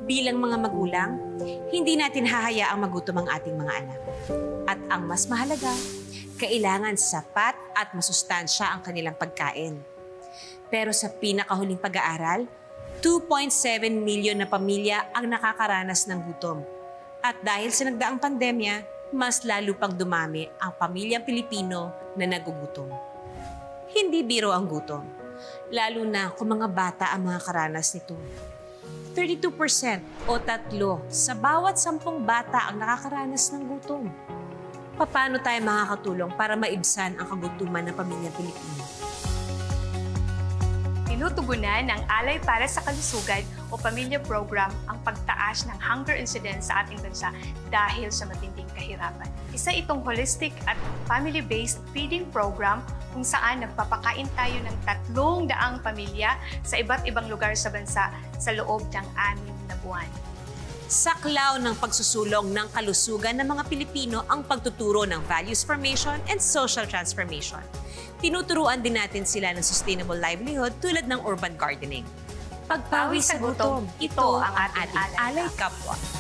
Bilang mga magulang, hindi natin hahayaang magutom ang ating mga anak. At ang mas mahalaga, kailangan sapat at masustansya ang kanilang pagkain. Pero sa pinakahuling pag-aaral, 2.7 milyon na pamilya ang nakakaranas ng gutom. At dahil sa nagdaang pandemya, mas lalo pang dumami ang pamilyang Pilipino na nagugutom. Hindi biro ang gutom, lalo na kung mga bata ang mga karanas nito. 32% o 3 sa bawat 10 bata ang nakakaranas ng gutom. Paano tayo makakatulong para maibsan ang kagutuman ng pamilyang Pilipino? Tinutugunan ng Alay para sa Kalusugan o Pamilya Program ang pagtaas ng hunger incidence sa ating bansa dahil sa matinding kahirapan. Isa itong holistic at family-based feeding program kung saan nagpapakain tayo ng 300 pamilya sa iba't ibang lugar sa bansa sa loob ng 6 na buwan. Saklaw ng pagsusulong ng kalusugan ng mga Pilipino ang pagtuturo ng values formation and social transformation. Tinuturuan din natin sila ng sustainable livelihood tulad ng urban gardening. Pagpawi sa gutom, ito ang ating Alay Kapwa.